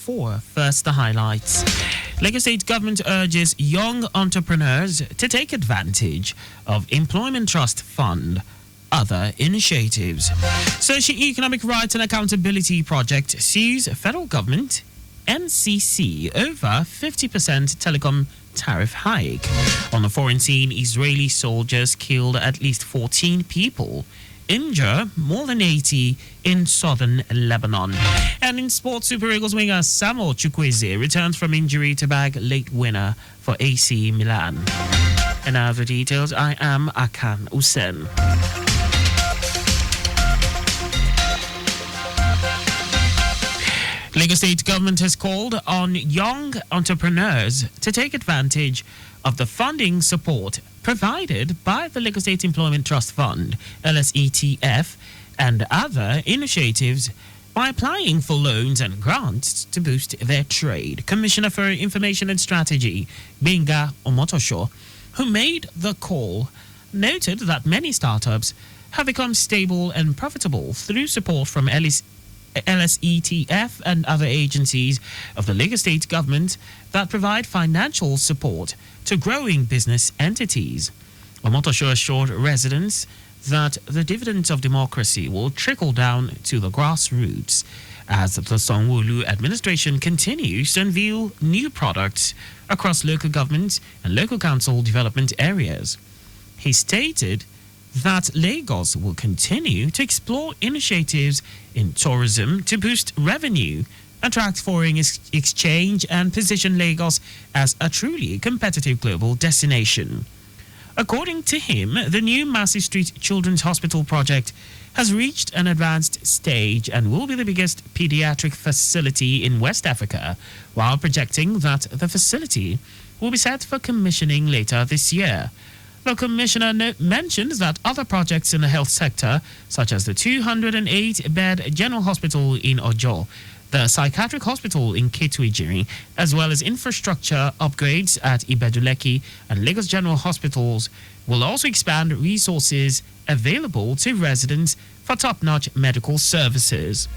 4. First, the highlights. Lagos State government urges young entrepreneurs to take advantage of Employment Trust Fund. Other initiatives. Socio-Economic Rights and Accountability Project sues federal government, NCC, over 50% telecom tariff hike. On the foreign scene, Israeli soldiers killed at least 14 people, injure more than 80 in southern Lebanon. And in sports, Super Eagles winger Samuel Chukwueze returns from injury to bag late winner for AC Milan. And now the details. I am Akan Usen. Lagos State government has called on young entrepreneurs to take advantage of the funding support provided by the Lagos State Employment Trust Fund, LSETF, and other initiatives by applying for loans and grants to boost their trade. Commissioner for Information and Strategy, Benga Omotosho, who made the call, noted that many startups have become stable and profitable through support from LSETF and other agencies of the Lagos State government that provide financial support to growing business entities. Omotosho assured residents that the dividends of democracy will trickle down to the grassroots as the Sanwo-Olu administration continues to unveil new products across local government and local council development areas. He stated that Lagos will continue to explore initiatives in tourism to boost revenue, attract foreign exchange, and position Lagos as a truly competitive global destination. According to him, the new Massey Street Children's Hospital project has reached an advanced stage and will be the biggest pediatric facility in West Africa, while projecting that the facility will be set for commissioning later this year. The commissioner mentioned that other projects in the health sector, such as the 208-bed General Hospital in Ojo, the Psychiatric Hospital in Ketu-Ijiri, as well as infrastructure upgrades at Ibeduleki and Lagos General Hospitals, will also expand resources available to residents for top-notch medical services.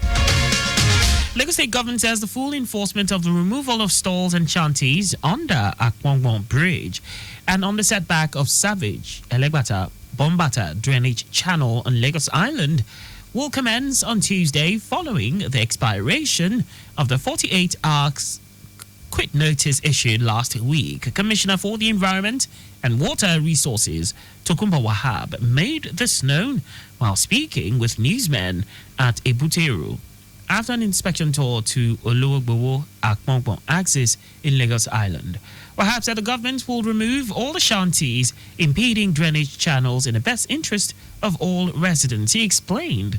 Lagos State government says the full enforcement of the removal of stalls and shanties under Akwongbon Bridge and on the setback of Savage, Elegbata, Bombata Drainage Channel on Lagos Island will commence on Tuesday following the expiration of the 48 hours quit notice issued last week. Commissioner for the Environment and Water Resources, Tokumba Wahab, made this known while speaking with newsmen at Ebuteru after an inspection tour to Oluwogbowo Akpongpong axis in Lagos Island. Wahab said the government will remove all the shanties impeding drainage channels in the best interest of all residents. He explained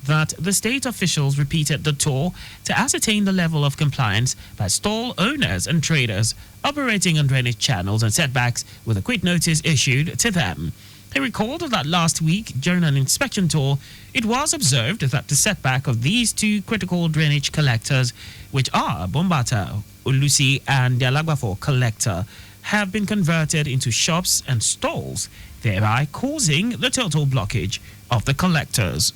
that the state officials repeated the tour to ascertain the level of compliance by stall owners and traders operating on drainage channels and setbacks with a quit notice issued to them. He recalled that last week, during an inspection tour, it was observed that the setback of these two critical drainage collectors, which are Bombata, Ulusi, and the Alagbafo collector, have been converted into shops and stalls, thereby causing the total blockage of the collectors.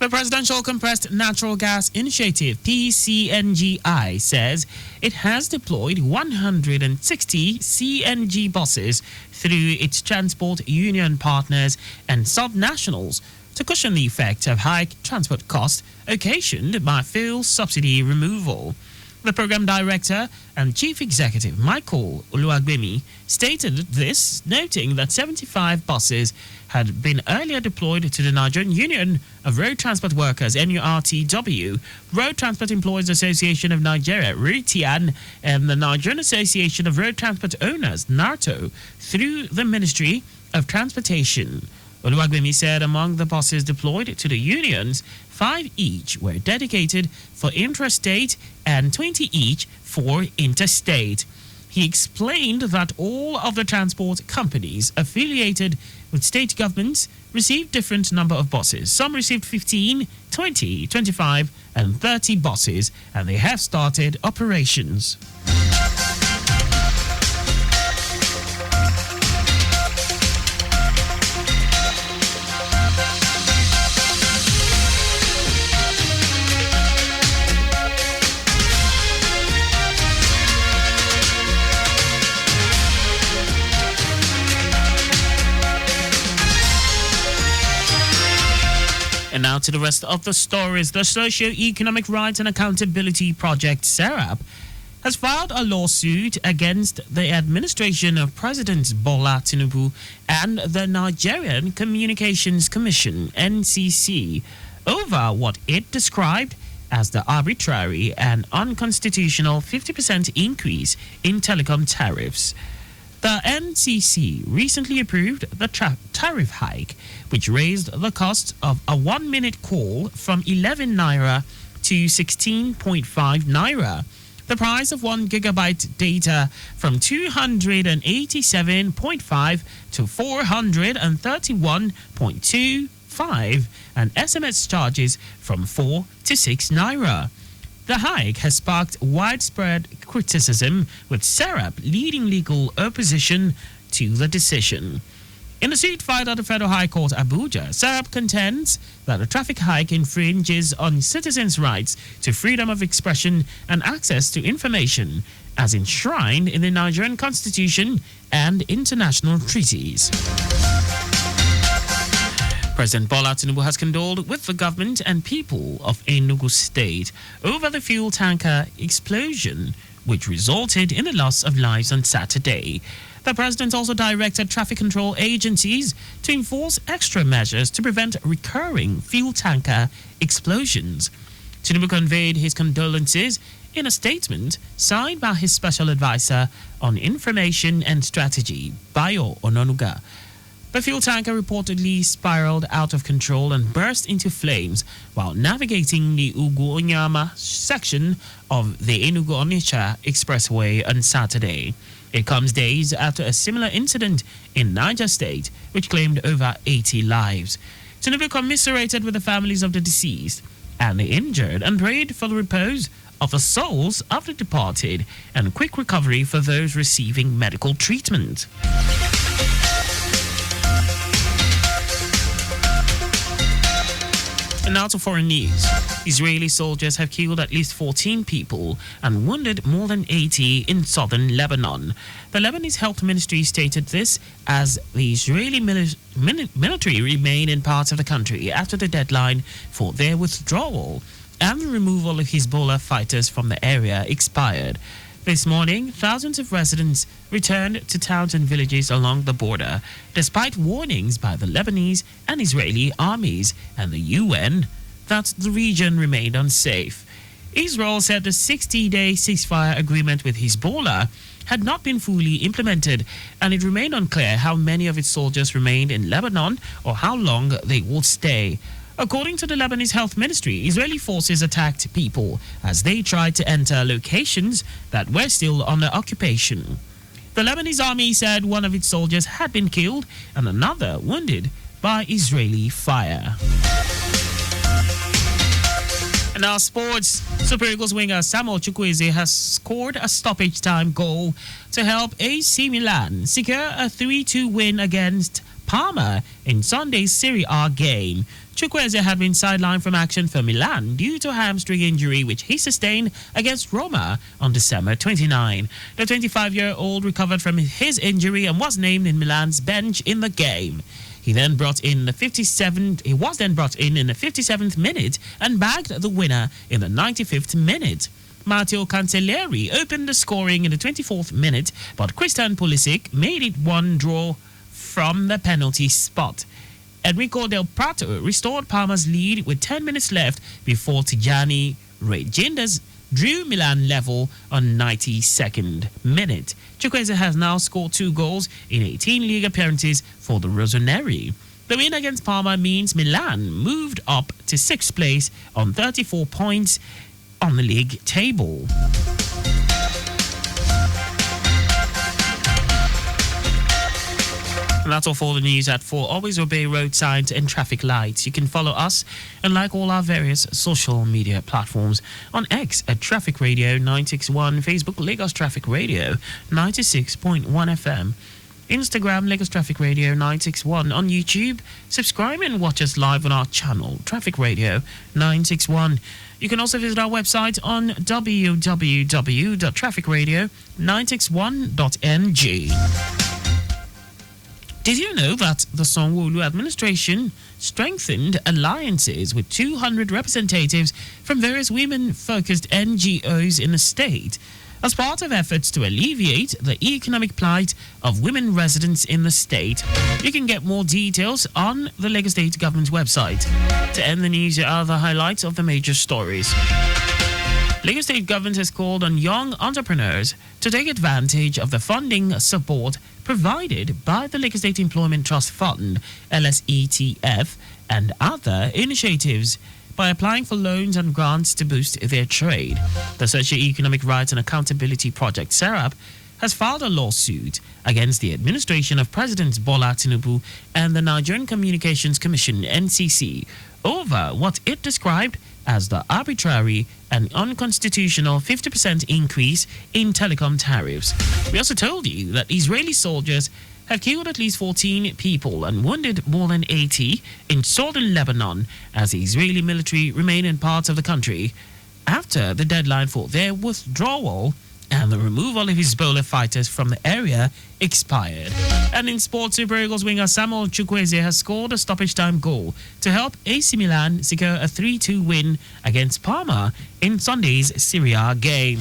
The Presidential Compressed Natural Gas Initiative, PCNGI, says it has deployed 160 CNG buses through its transport union partners and sub-nationals to cushion the effect of high transport costs occasioned by fuel subsidy removal. The program director and chief executive, Michael Oluwagbemi, stated this, noting that 75 buses had been earlier deployed to the Nigerian Union of Road Transport Workers, NURTW, Road Transport Employees Association of Nigeria, RITIAN, and the Nigerian Association of Road Transport Owners, NARTO, through the Ministry of Transportation. Oluwagbemi said among the buses deployed to the unions, 5 each were dedicated for intrastate and 20 each for interstate. He explained that all of the transport companies affiliated with state governments received different number of buses. Some received 15, 20, 25, and 30 buses, and they have started operations. to the rest of the stories. The Socio-Economic Rights and Accountability Project, SERAP, has filed a lawsuit against the administration of President Bola Tinubu and the Nigerian Communications Commission, NCC, over what it described as the arbitrary and unconstitutional 50% increase in telecom tariffs. The NCC recently approved the tariff hike, which raised the cost of a 1-minute call from 11 naira to 16.5 naira. The price of 1 gigabyte data from 287.5 to 431.25, and SMS charges from 4 to 6 naira. The hike has sparked widespread criticism, with SERAP leading legal opposition to the decision. In a suit filed at the Federal High Court, Abuja, SERAP contends that the traffic hike infringes on citizens' rights to freedom of expression and access to information, as enshrined in the Nigerian Constitution and international treaties. President Bola Tinubu has condoled with the government and people of Enugu State over the fuel tanker explosion, which resulted in the loss of lives on Saturday. The president also directed traffic control agencies to enforce extra measures to prevent recurring fuel tanker explosions. Tinubu conveyed his condolences in a statement signed by his special advisor on information and strategy, Bayo Ononuga. The fuel tanker reportedly spiraled out of control and burst into flames while navigating the Ugu-Onyama section of the Enugu-Onitsha Expressway on Saturday. It comes days after a similar incident in Niger State, which claimed over 80 lives. Tinubu commiserated with the families of the deceased and the injured and prayed for the repose of the souls of the departed and quick recovery for those receiving medical treatment. And now to foreign news. Israeli soldiers have killed at least 14 people and wounded more than 80 in southern Lebanon. The Lebanese Health Ministry stated this as the Israeli military remain in parts of the country after the deadline for their withdrawal and the removal of Hezbollah fighters from the area expired. This morning, thousands of residents returned to towns and villages along the border, despite warnings by the Lebanese and Israeli armies and the UN that the region remained unsafe. Israel said the 60-day ceasefire agreement with Hezbollah had not been fully implemented, and it remained unclear how many of its soldiers remained in Lebanon or how long they would stay. According to the Lebanese Health Ministry, Israeli forces attacked people as they tried to enter locations that were still under occupation. The Lebanese army said one of its soldiers had been killed and another wounded by Israeli fire. And now sports. Super Eagles winger Samuel Chukwueze has scored a stoppage time goal to help AC Milan secure a 3-2 win against Parma in Sunday's Serie A game. Chukwueze had been sidelined from action for Milan due to a hamstring injury which he sustained against Roma on December 29. The 25-year-old recovered from his injury and was named in Milan's bench in the game. He was then brought in in the 57th minute and bagged the winner in the 95th minute. Matteo Cancellieri opened the scoring in the 24th minute, but Christian Pulisic made it 1-1 from the penalty spot. Enrico Del Prato restored Parma's lead with 10 minutes left before Tijani Regindas drew Milan level on 92nd minute. Chukwueze has now scored 2 goals in 18 league appearances for the Rossoneri. The win against Parma means Milan moved up to 6th place on 34 points on the league table. And that's all for the news at 4. Always obey road signs and traffic lights. You can follow us and like all our various social media platforms on X at Traffic Radio 961, Facebook Lagos Traffic Radio 96.1 FM, Instagram Lagos Traffic Radio 961, on YouTube. Subscribe and watch us live on our channel Traffic Radio 961. You can also visit our website on www.trafficradio961.ng. Did you know that the Sanwo-Olu administration strengthened alliances with 200 representatives from various women-focused NGOs in the state as part of efforts to alleviate the economic plight of women residents in the state. You can get more details on the Lagos State government's website. To end the news, here are the highlights of the major stories. Lagos State government has called on young entrepreneurs to take advantage of the funding support provided by the Lagos State Employment Trust Fund, LSETF, and other initiatives by applying for loans and grants to boost their trade. The Socio-Economic Rights and Accountability Project, SERAP, has filed a lawsuit against the administration of President Bola Tinubu and the Nigerian Communications Commission, NCC, over what it described as the arbitrary and unconstitutional 50% increase in telecom tariffs. We also told you that Israeli soldiers have killed at least 14 people and wounded more than 80 in southern Lebanon as the Israeli military remain in parts of the country after the deadline for their withdrawal and the removal of Hezbollah fighters from the area expired. And in sports, Super Eagles winger Samuel Chukwueze has scored a stoppage time goal to help AC Milan secure a 3-2 win against Parma in Sunday's Serie A game.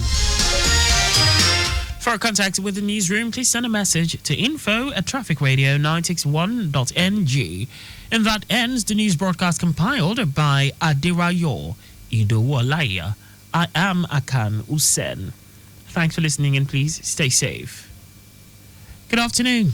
For contact with the newsroom, please send a message to info@trafficradio961.ng. And that ends the news broadcast compiled by Adirayo Idowolaya. I am Akan Usen. Thanks for listening and please stay safe. Good afternoon.